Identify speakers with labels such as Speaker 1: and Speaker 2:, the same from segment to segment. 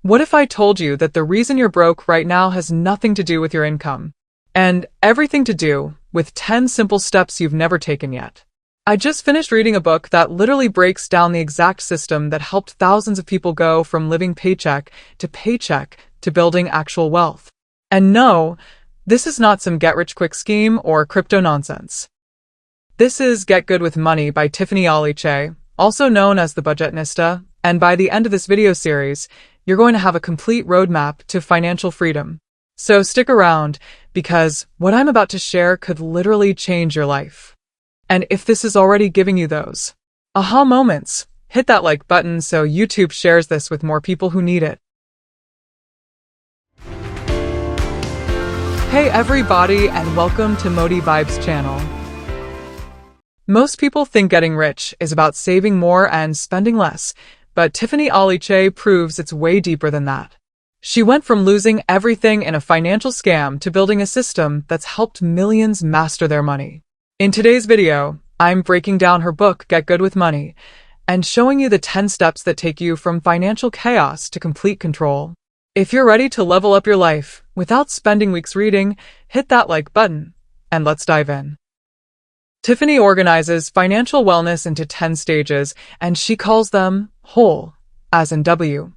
Speaker 1: What if I told you that the reason you're broke right now has nothing to do with your income, and everything to do with 10 simple steps you've never taken yet? I just finished reading a book that literally breaks down the exact system that helped thousands of people go from living paycheck to building actual wealth. And no, this is not some get-rich-quick scheme or crypto nonsense. This is Get Good with Money by Tiffany Aliche, also known as the Budgetnista, and by the end of this video series, you're going to have a complete roadmap to financial freedom. So stick around, because what I'm about to share could literally change your life. And if this is already giving you those aha moments, hit that like button so YouTube shares this with more people who need it. Hey everybody, and welcome to Modi Vibes channel. Most people think getting rich is about saving more and spending less, but Tiffany Aliche proves it's way deeper than that. She went from losing everything in a financial scam to building a system that's helped millions master their money. In today's video, I'm breaking down her book, Get Good with Money, and showing you the 10 steps that take you from financial chaos to complete control. If you're ready to level up your life without spending weeks reading, hit that like button, and let's dive in. Tiffany organizes financial wellness into 10 stages, and she calls them W.H.O.L.E, as in W.H.O.L.E.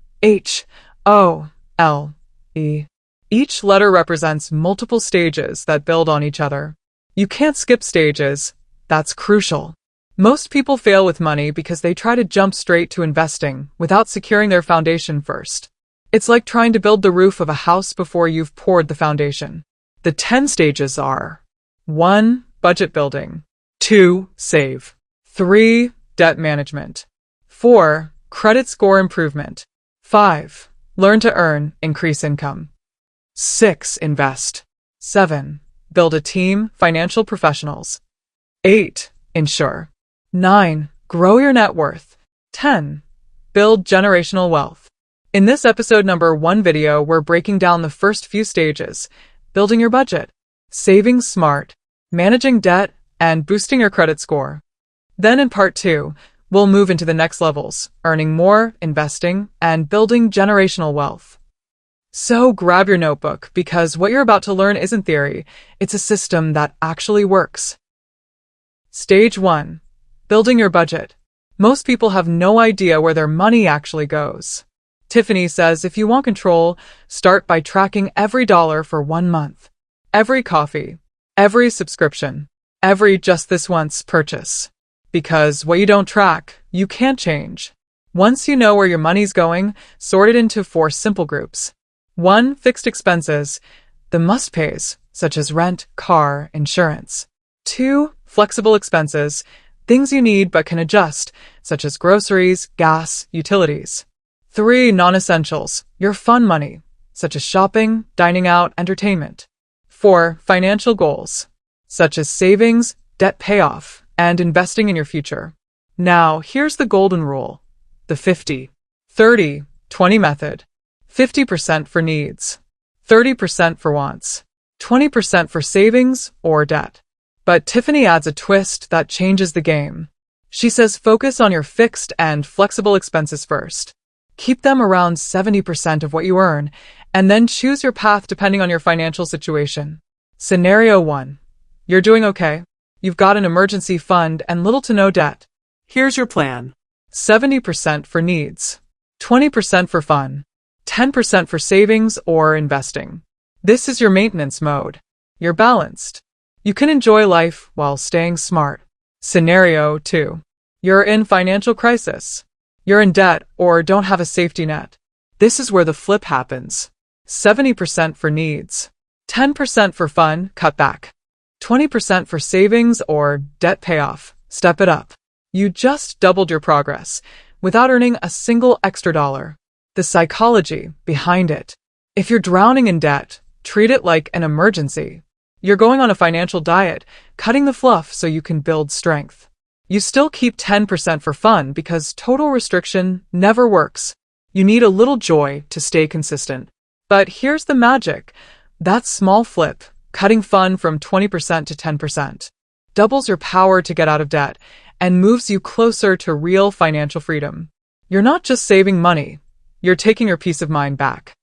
Speaker 1: Each letter represents multiple stages that build on each other. You can't skip stages. That's crucial. Most people fail with money because they try to jump straight to investing without securing their foundation first. It's like trying to build the roof of a house before you've poured the foundation. The 10 stages are: 1. Budget building. 2. Save. 3. Debt management. 4. Credit score improvement. 5. Learn to earn, increase income. 6. Invest. 7. Build a team, financial professionals. 8. Insure. 9. Grow your net worth. 10. Build generational wealth. In this episode number 1 video, we're breaking down the first few stages: building your budget, saving smart, managing debt, and boosting your credit score. Then in part 2, we'll move into the next levels: earning more, investing, and building generational wealth. So grab your notebook, because what you're about to learn isn't theory, it's a system that actually works. Stage 1. Building your budget. Most people have no idea where their money actually goes. Tiffany says if you want control, start by tracking every dollar for 1 month. Every coffee, every subscription, every just this once purchase. Because what you don't track, you can't change. Once you know where your money's going, sort it into 4 simple groups. 1. Fixed expenses, the must-pays, such as rent, car, insurance. 2. Flexible expenses, things you need but can adjust, such as groceries, gas, utilities. 3. Non-essentials, your fun money, such as shopping, dining out, entertainment. 4. Financial goals, such as savings, debt payoff, and investing in your future. Now, here's the golden rule: the 50-30-20 method. 50% for needs, 30% for wants, 20% for savings or debt. But Tiffany adds a twist that changes the game. She says focus on your fixed and flexible expenses first. Keep them around 70% of what you earn, and then choose your path depending on your financial situation. Scenario 1. You're doing okay. You've got an emergency fund and little to no debt. Here's your plan: 70% for needs, 20% for fun, 10% for savings or investing. This is your maintenance mode. You're balanced. You can enjoy life while staying smart. Scenario 2. You're in financial crisis. You're in debt or don't have a safety net. This is where the flip happens. 70% for needs, 10% for fun, cut back. 20% for savings or debt payoff, step it up. You just doubled your progress without earning a single extra dollar. The psychology behind it: if you're drowning in debt, treat it like an emergency. You're going on a financial diet, cutting the fluff so you can build strength. You still keep 10% for fun because total restriction never works. You need a little joy to stay consistent. But here's the magic: that small flip, cutting fun from 20% to 10%, doubles your power to get out of debt and moves you closer to real financial freedom. You're not just saving money, You're taking your peace of mind back.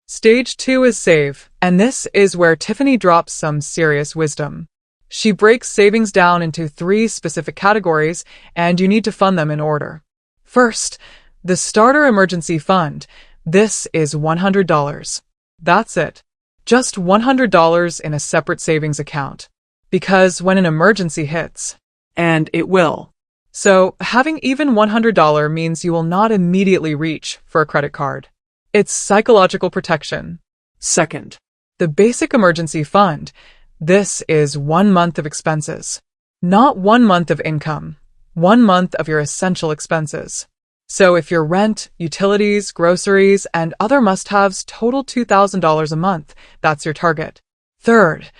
Speaker 1: Stage 2 is save, and this is where Tiffany drops some serious wisdom. She breaks savings down into 3 specific categories, and you need to fund them in order. First, the starter emergency fund. This is $100. That's it. Just $100 in a separate savings account. Because when an emergency hits, and it will. So, having even $100 means you will not immediately reach for a credit card. It's psychological protection. Second, the basic emergency fund. This is 1 month of expenses. Not 1 month of income. 1 month of your essential expenses. So if your rent, utilities, groceries, and other must-haves total $2,000 a month, that's your target. Third,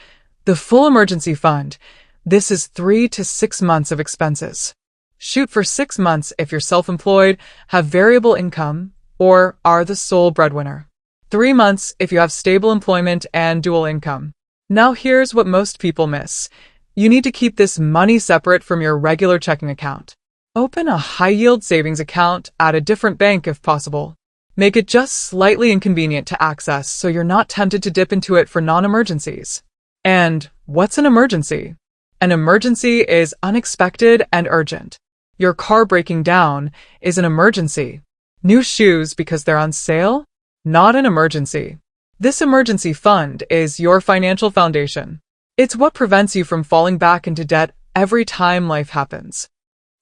Speaker 1: the full emergency fund. This is 3 to 6 months of expenses. Shoot for 6 months if you're self-employed, have variable income, or are the sole breadwinner. 3 months if you have stable employment and dual income. Now here's what most people miss. You need to keep this money separate from your regular checking account. Open a high-yield savings account at a different bank if possible. Make it just slightly inconvenient to access so you're not tempted to dip into it for non-emergencies. And what's an emergency? An emergency is unexpected and urgent. Your car breaking down is an emergency. New shoes because they're on sale? Not an emergency. This emergency fund is your financial foundation. It's what prevents you from falling back into debt every time life happens.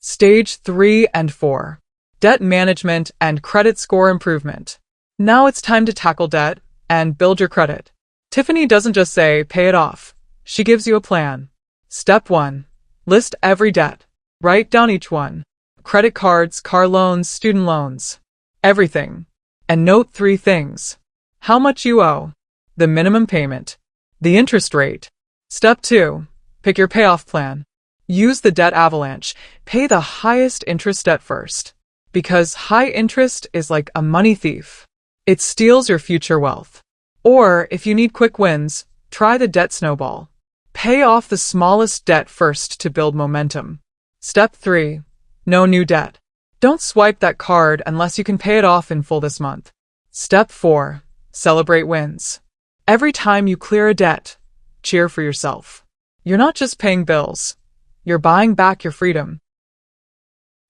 Speaker 1: Stage 3 and 4. Debt management and credit score improvement. Now it's time to tackle debt and build your credit. Tiffany doesn't just say, pay it off. She gives you a plan. Step 1. List every debt. Write down each one. Credit cards, car loans, student loans. Everything. And note 3 things. How much you owe. The minimum payment. The interest rate. Step 2. Pick your payoff plan. Use the debt avalanche. Pay the highest interest debt first. Because high interest is like a money thief. It steals your future wealth. Or, if you need quick wins, try the debt snowball. Pay off the smallest debt first to build momentum. Step 3. No new debt. Don't swipe that card unless you can pay it off in full this month. Step 4. Celebrate wins. Every time you clear a debt, cheer for yourself. You're not just paying bills. You're buying back your freedom.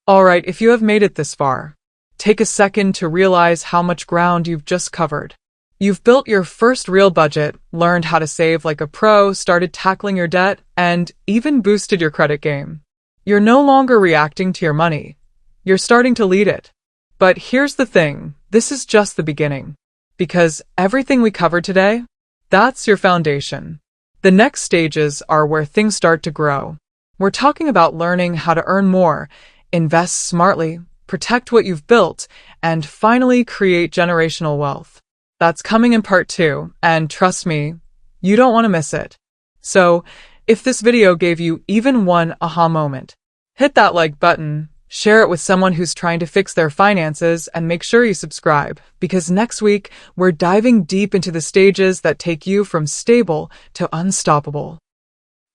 Speaker 1: Alright, if you have made it this far, take a second to realize how much ground you've just covered. You've built your first real budget, learned how to save like a pro, started tackling your debt, and even boosted your credit game. You're no longer reacting to your money. You're starting to lead it. But here's the thing, this is just the beginning. Because everything we covered today, that's your foundation. The next stages are where things start to grow. We're talking about learning how to earn more, invest smartly, protect what you've built, and finally create generational wealth. That's coming in part 2, and trust me, you don't want to miss it. So, if this video gave you even one aha moment, hit that like button, share it with someone who's trying to fix their finances, and make sure you subscribe, because next week, we're diving deep into the stages that take you from stable to unstoppable.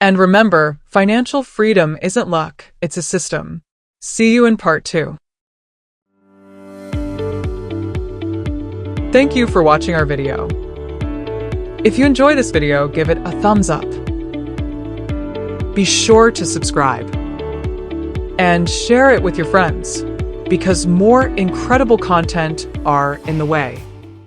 Speaker 1: And remember, financial freedom isn't luck, it's a system. See you in part 2. Thank you for watching our video. If you enjoy this video, give it a thumbs up. Be sure to subscribe. And share it with your friends, because more incredible content are in the way.